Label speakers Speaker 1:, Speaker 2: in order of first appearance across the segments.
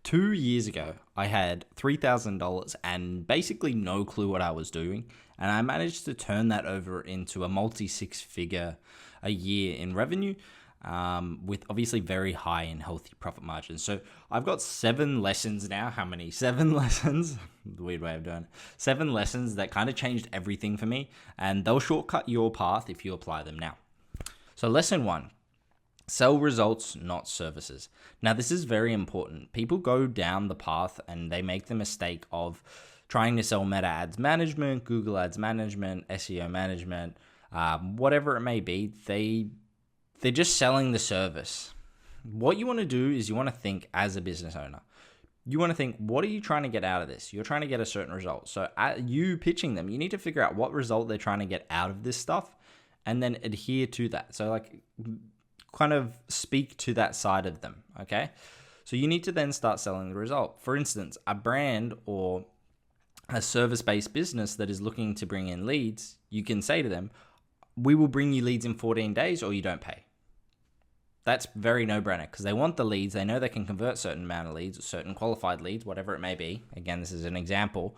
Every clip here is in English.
Speaker 1: 2 years ago, I had $3,000 and basically no clue what I was doing. And I managed to turn that over into a multi six figure a year in revenue, with obviously very high and healthy profit margins. So I've got 7 lessons now. How many? 7 lessons. Weird way of doing it. 7 lessons that kind of changed everything for me. And they'll shortcut your path if you apply them now. So lesson 1. Sell results, not services. Now, this is very important. People go down the path and they make the mistake of trying to sell Meta Ads Management, Google Ads Management, SEO Management, whatever it may be. They're just selling the service. What you want to do is you want to think as a business owner. You want to think, what are you trying to get out of this? You're trying to get a certain result. So at you pitching them, you need to figure out what result they're trying to get out of this stuff and then adhere to that. So kind of speak to that side of them, okay? So you need to then start selling the result. For instance, a brand or a service-based business that is looking to bring in leads, you can say to them, we will bring you leads in 14 days or you don't pay. That's very no-brainer because they want the leads. They know they can convert certain amount of leads, certain qualified leads, whatever it may be. Again, this is an example.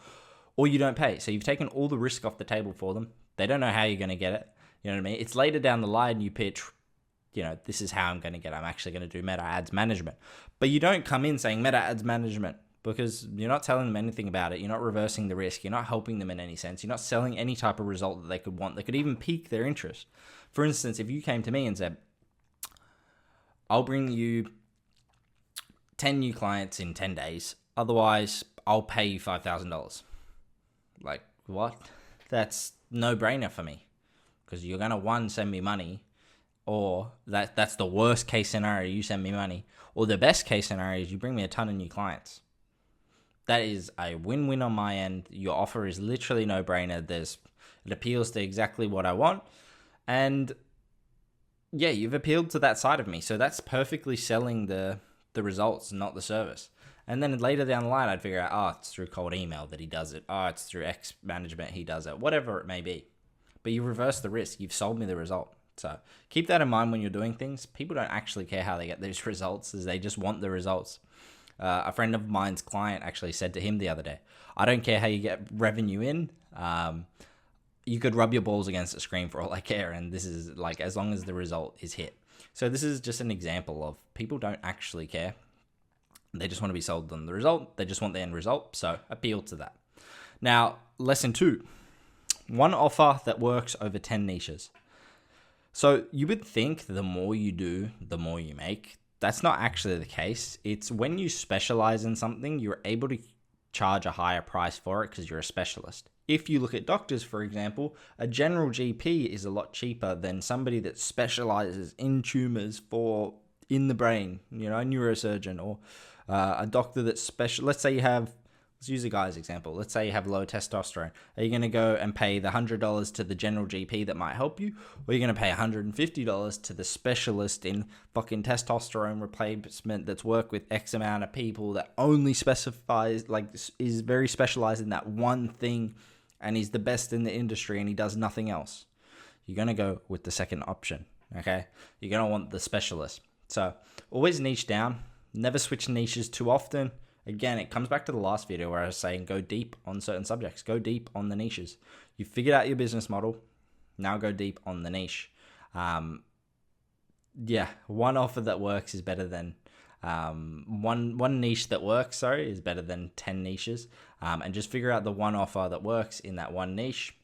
Speaker 1: Or you don't pay. So you've taken all the risk off the table for them. They don't know how you're going to get it. You know what I mean? It's later down the line you pitch, this is how I'm going to get it. I'm actually going to do Meta Ads Management. But you don't come in saying Meta Ads Management because you're not telling them anything about it. You're not reversing the risk. You're not helping them in any sense. You're not selling any type of result that they could want. They could even pique their interest. For instance, if you came to me and said, I'll bring you 10 new clients in 10 days. Otherwise, I'll pay you $5,000. Like, what? That's no-brainer for me because you're going to, one, send me money. Or that's the worst case scenario, you send me money. Or the best case scenario is you bring me a ton of new clients. That is a win-win on my end. Your offer is literally no-brainer. It appeals to exactly what I want. And yeah, you've appealed to that side of me. So that's perfectly selling the results, not the service. And then later down the line, I'd figure out, it's through cold email that he does it. It's through X management he does it. Whatever it may be. But you reverse the risk. You've sold me the result. So keep that in mind when you're doing things. People don't actually care how they get these results, as they just want the results. A friend of mine's client actually said to him the other day, I don't care how you get revenue in. You could rub your balls against the screen for all I care. And this is as long as the result is hit. So this is just an example of people don't actually care. They just want to be sold on the result. They just want the end result. So appeal to that. Now, lesson 2, one offer that works over 10 niches. So you would think the more you do, the more you make. That's not actually the case. It's when you specialize in something, you're able to charge a higher price for it because you're a specialist. If you look at doctors, for example, a general GP is a lot cheaper than somebody that specializes in tumors in the brain, a neurosurgeon or a doctor that's special. Let's use a guy's example. Let's say you have low testosterone. Are you going to go and pay the $100 to the general GP that might help you? Or are you going to pay $150 to the specialist in fucking testosterone replacement that's worked with X amount of people that only specifies, is very specialized in that one thing and he's the best in the industry and he does nothing else? You're going to go with the second option, okay? You're going to want the specialist. So always niche down. Never switch niches too often. Again, it comes back to the last video where I was saying go deep on certain subjects. Go deep on the niches. You figured out your business model. Now go deep on the niche. One offer that works is better than one niche that works, is better than 10 niches. And just figure out the one offer that works in that one niche.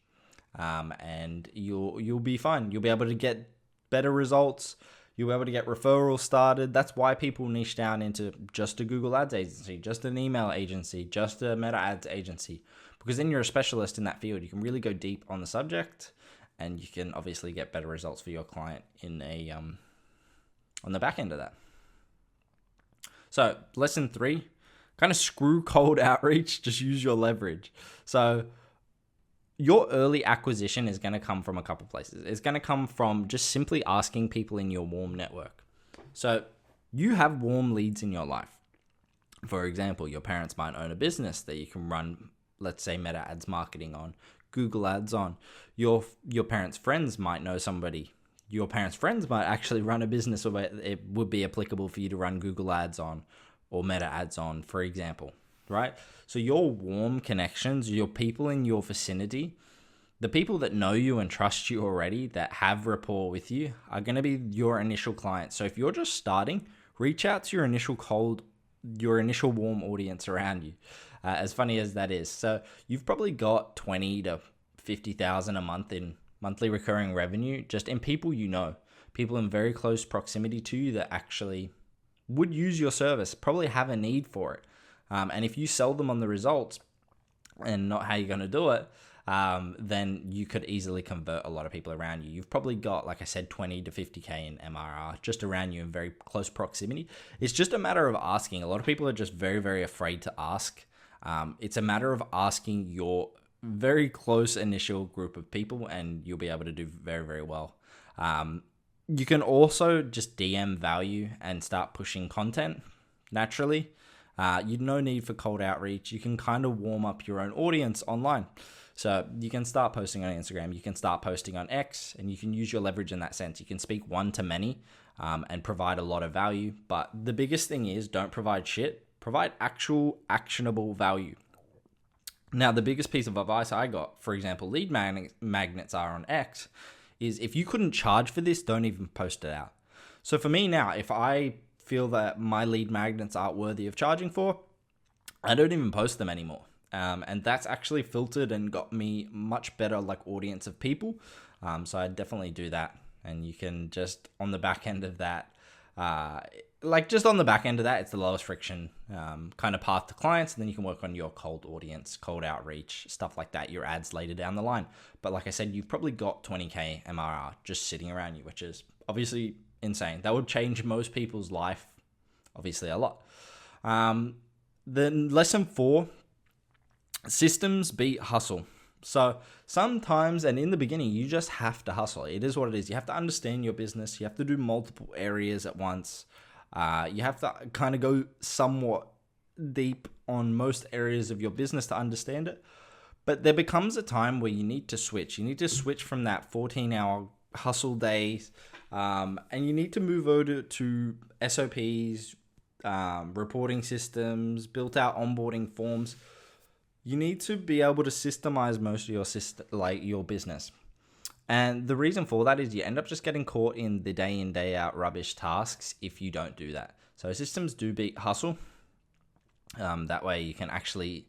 Speaker 1: And you'll be fine. You'll be able to get better results. You'll be able to get referrals started. That's why people niche down into just a Google Ads agency, just an email agency, just a Meta Ads agency. Because then you're a specialist in that field. You can really go deep on the subject and you can obviously get better results for your client on the back end of that. So lesson 3, kind of screw cold outreach, just use your leverage. So your early acquisition is going to come from a couple places. It's going to come from just simply asking people in your warm network. So you have warm leads in your life. For example, your parents might own a business that you can run, let's say, Meta Ads marketing on, Google Ads on. Your parents' friends might know somebody. Your parents' friends might actually run a business where it would be applicable for you to run Google Ads on. or meta ads on, for example, right? So your warm connections, your people in your vicinity, the people that know you and trust you already, that have rapport with you, are going to be your initial clients. So if you're just starting, reach out to your initial warm audience around you. As funny as that is. So you've probably got 20 to 50,000 a month in monthly recurring revenue, just in people you know, people in very close proximity to you that actually would use your service, probably have a need for it. And if you sell them on the results and not how you're going to do it, then you could easily convert a lot of people around you. You've probably got, like I said, 20 to 50K in MRR just around you in very close proximity. It's just a matter of asking. A lot of people are just very, very afraid to ask. It's a matter of asking your very close initial group of people, and you'll be able to do very, very well. You can also just DM value and start pushing content naturally. You've no need for cold outreach. You can kind of warm up your own audience online. So you can start posting on Instagram, you can start posting on X, and you can use your leverage in that sense. You can speak one to many and provide a lot of value. But the biggest thing is, don't provide shit. Provide actual actionable value. Now, the biggest piece of advice I got, for example, lead magnets are on X, is if you couldn't charge for this, don't even post it out. So for me now, if I feel that my lead magnets aren't worthy of charging for, I don't even post them anymore. And that's actually filtered and got me much better audience of people. So I definitely do that. And you can just on the back end of that, it's the lowest friction kind of path to clients. And then you can work on your cold audience, cold outreach, stuff like that, your ads later down the line. But like I said, you've probably got 20K MRR just sitting around you, which is obviously insane. That would change most people's life, obviously a lot. Then lesson 4, systems beat hustle. So sometimes, and in the beginning, you just have to hustle. It is what it is. You have to understand your business. You have to do multiple areas at once. You have to kind of go somewhat deep on most areas of your business to understand it. But there becomes a time where you need to switch. You need to switch from that 14-hour hustle days, and you need to move over to SOPs, reporting systems, built out onboarding forms. You need to be able to systemize most of your business. And the reason for that is you end up just getting caught in the day in, day out rubbish tasks if you don't do that. So systems do beat hustle. That way you can actually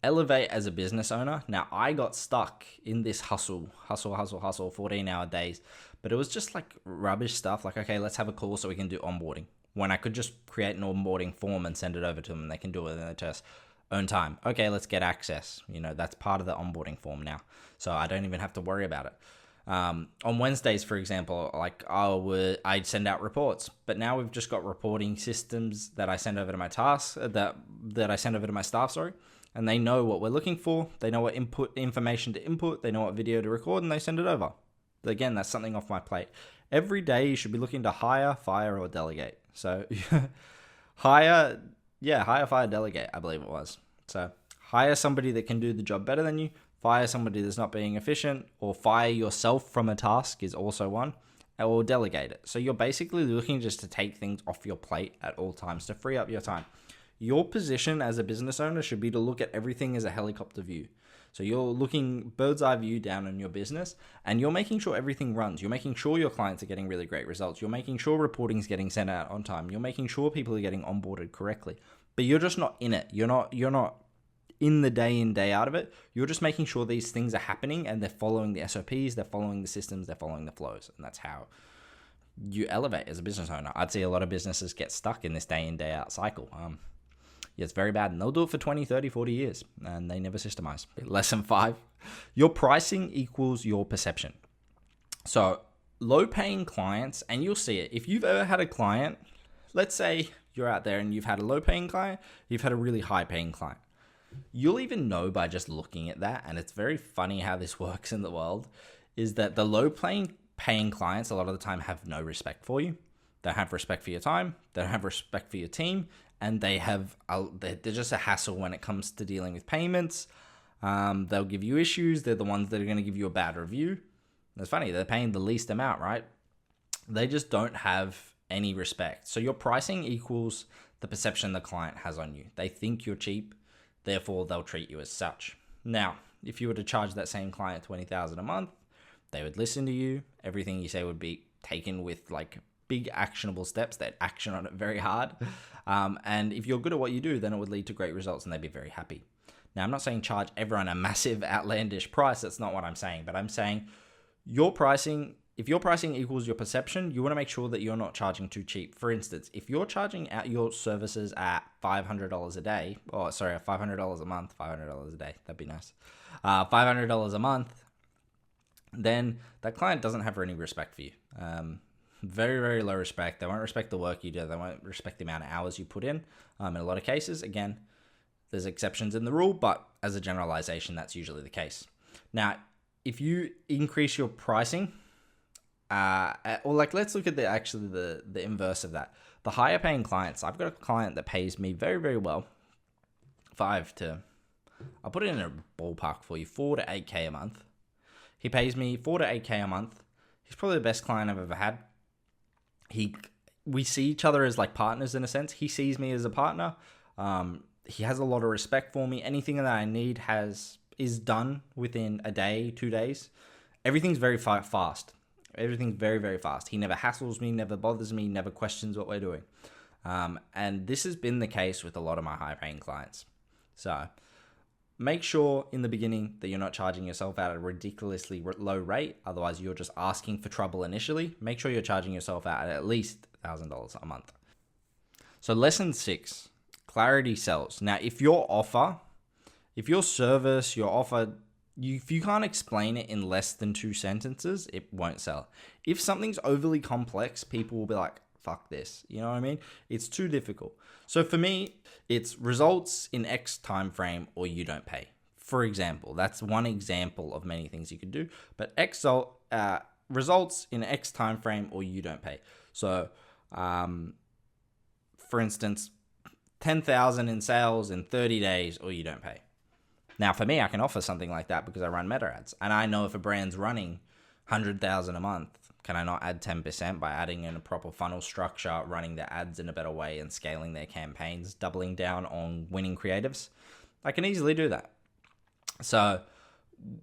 Speaker 1: elevate as a business owner. Now, I got stuck in this hustle, 14-hour days, but it was just rubbish stuff. Okay, let's have a call so we can do onboarding. When I could just create an onboarding form and send it over to them, and they can do it in their own time. Okay, let's get access. That's part of the onboarding form now. So I don't even have to worry about it. On Wednesdays, for example, I'd send out reports, but now we've just got reporting systems that I send over to my tasks, that I send over to my staff, and they know what we're looking for. They know what information to input. They know what video to record, and they send it over. Again, that's something off my plate. Every day you should be looking to hire, fire, or delegate. So hire, fire, delegate, I believe it was. So hire somebody that can do the job better than you, fire somebody that's not being efficient, or fire yourself from a task is also one, or delegate it. So you're basically looking just to take things off your plate at all times to free up your time. Your position as a business owner should be to look at everything as a helicopter view. So you're looking bird's eye view down on your business, and you're making sure everything runs. You're making sure your clients are getting really great results. You're making sure reporting is getting sent out on time. You're making sure people are getting onboarded correctly. But you're just not in it. You're not in the day in, day out of it. You're just making sure these things are happening and they're following the SOPs, they're following the systems, they're following the flows. And that's how you elevate as a business owner. I'd see a lot of businesses get stuck in this day in, day out cycle. It's very bad, and they'll do it for 20, 30, 40 years, and they never systemize. Lesson 5, your pricing equals your perception. So low-paying clients, and you'll see it. If you've ever had a client, let's say you're out there and you've had a low-paying client, you've had a really high-paying client. You'll even know by just looking at that, and it's very funny how this works in the world, is that the low-paying clients a lot of the time have no respect for you. They don't have respect for your time. They don't have respect for your team. And they're just a hassle when it comes to dealing with payments. They'll give you issues. They're the ones that are going to give you a bad review. It's funny, they're paying the least amount, right? They just don't have any respect. So your pricing equals the perception the client has on you. They think you're cheap, therefore they'll treat you as such. Now, if you were to charge that same client $20,000 a month, they would listen to you. Everything you say would be taken with like big actionable steps. They'd action on it very hard. And if you're good at what you do, then it would lead to great results and they'd be very happy. Now, I'm not saying charge everyone a massive outlandish price. That's not what I'm saying. But I'm saying your pricing, if your pricing equals your perception, you want to make sure that you're not charging too cheap. For instance, if you're charging out your services at $500 a day, $500 a month, $500 a day, that'd be nice. $500 a month, then that client doesn't have any respect for you. Very, very low respect. They won't respect the work you do. They won't respect the amount of hours you put in. In a lot of cases, again, there's exceptions in the rule, but as a generalization, that's usually the case. Now, if you increase your pricing, let's look at the inverse of that. The higher paying clients. I've got a client that pays me very, very well. I'll put it in a ballpark for you, 4 to 8K a month. He pays me 4 to 8K a month. He's probably the best client I've ever had. We see each other as like partners in a sense. He sees me as a partner. He has a lot of respect for me. Anything that I need is done within a day, 2 days. Everything's very fast. Everything's very, very fast. He never hassles me, never bothers me, never questions what we're doing. And this has been the case with a lot of my high-paying clients. So make sure in the beginning that you're not charging yourself out at a ridiculously low rate. Otherwise, you're just asking for trouble initially. Make sure you're charging yourself out at least $1,000 a month. So lesson 6, clarity sells. Now, if your service, your offer, if you can't explain it in less than 2 sentences, it won't sell. If something's overly complex, people will be like, fuck this. You know what I mean? It's too difficult. So for me, it's results in X time frame or you don't pay. For example, that's one example of many things you could do, but results in X time frame or you don't pay. So, for instance, 10,000 in sales in 30 days or you don't pay. Now, for me, I can offer something like that because I run meta ads, and I know if a brand's running 100,000 a month, can I not add 10% by adding in a proper funnel structure, running their ads in a better way, and scaling their campaigns, doubling down on winning creatives? I can easily do that. So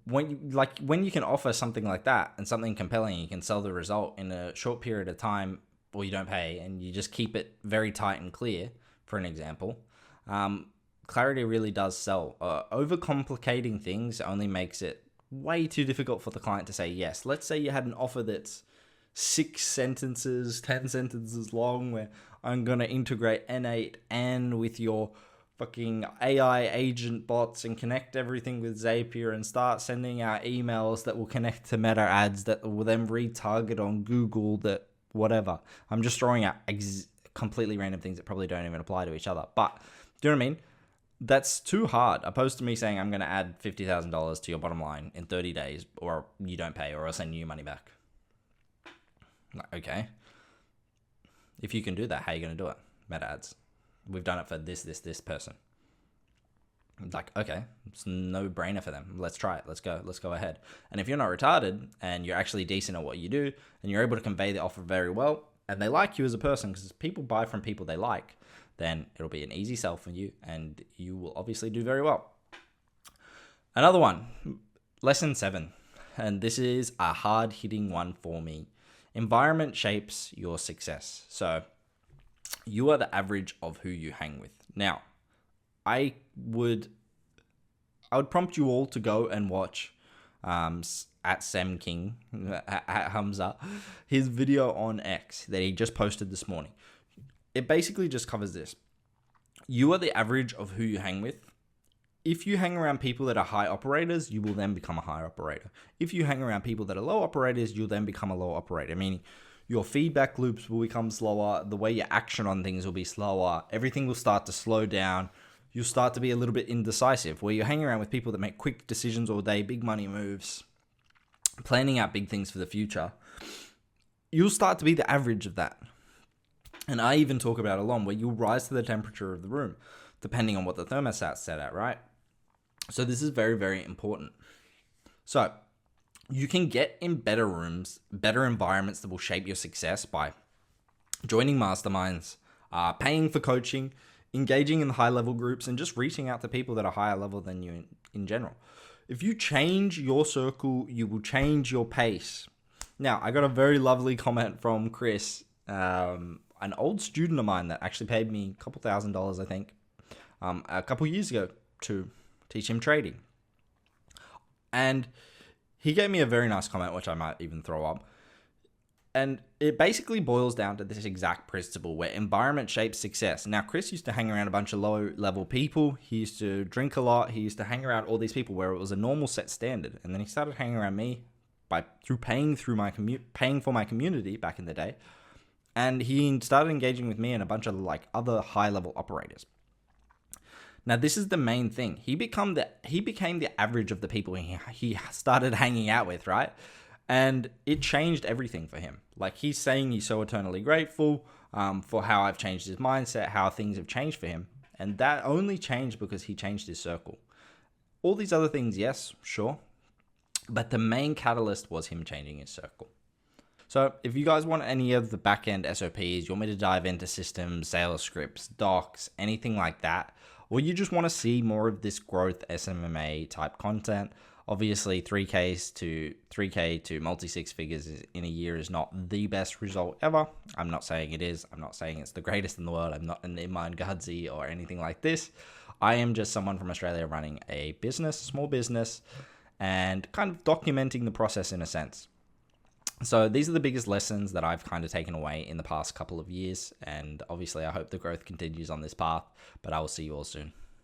Speaker 1: when you can offer something like that and something compelling, you can sell the result in a short period of time, or you don't pay, and you just keep it very tight and clear. For an example, clarity really does sell. Overcomplicating things only makes it way too difficult for the client to say yes. Let's say you had an offer that's 6 sentences, 10 sentences long, where I'm going to integrate N8N with your fucking AI agent bots and connect everything with Zapier and start sending out emails that will connect to meta ads that will then retarget on Google, that whatever. I'm just throwing out completely random things that probably don't even apply to each other. But do you know what I mean? That's too hard, opposed to me saying I'm going to add $50,000 to your bottom line in 30 days, or you don't pay, or I'll send you your money back. Okay. If you can do that, how are you going to do it? Meta ads. We've done it for this person. Like, okay, it's no brainer for them. Let's try it. Let's go ahead. And if you're not retarded and you're actually decent at what you do and you're able to convey the offer very well and they like you as a person, because people buy from people they like, then it'll be an easy sell for you and you will obviously do very well. Another one, lesson 7, and this is a hard-hitting one for me. Environment shapes your success. So you are the average of who you hang with. Now, I would prompt you all to go and watch at Sem King, at Hamza, his video on X that he just posted this morning. It basically just covers this. You are the average of who you hang with. If you hang around people that are high operators, you will then become a high operator. If you hang around people that are low operators, you'll then become a low operator, meaning your feedback loops will become slower. The way you action on things will be slower. Everything will start to slow down. You'll start to be a little bit indecisive, where you're hanging around with people that make quick decisions all day, big money moves, planning out big things for the future. You'll start to be the average of that. And I even talk about along where you'll rise to the temperature of the room, depending on what the thermostat's set at, right? So this is very, very important. So you can get in better rooms, better environments that will shape your success by joining masterminds, paying for coaching, engaging in the high level groups, and just reaching out to people that are higher level than you in general. If you change your circle, you will change your pace. Now, I got a very lovely comment from Chris, an old student of mine that actually paid me a couple $1,000s, I think, a couple years ago to teach him trading. And he gave me a very nice comment, which I might even throw up. And it basically boils down to this exact principle where environment shapes success. Now, Chris used to hang around a bunch of low-level people. He used to drink a lot. He used to hang around all these people where it was a normal set standard. And then he started hanging around me through paying for my community back in the day. And he started engaging with me and a bunch of like other high-level operators. Now, this is the main thing. He became the average of the people he started hanging out with, right? And it changed everything for him. Like, he's saying he's so eternally grateful for how I've changed his mindset, how things have changed for him. And that only changed because he changed his circle. All these other things, yes, sure. But the main catalyst was him changing his circle. So if you guys want any of the back-end SOPs, you want me to dive into systems, sales scripts, docs, anything like that, or you just want to see more of this growth SMMA type content, obviously 3K to multi six figures in a year is not the best result ever. I'm not saying it is. I'm not saying it's the greatest in the world. I'm not an Iman Gadzi or anything like this. I am just someone from Australia running a business, small business, and kind of documenting the process in a sense. So these are the biggest lessons that I've kind of taken away in the past couple of years. And obviously I hope the growth continues on this path, but I will see you all soon.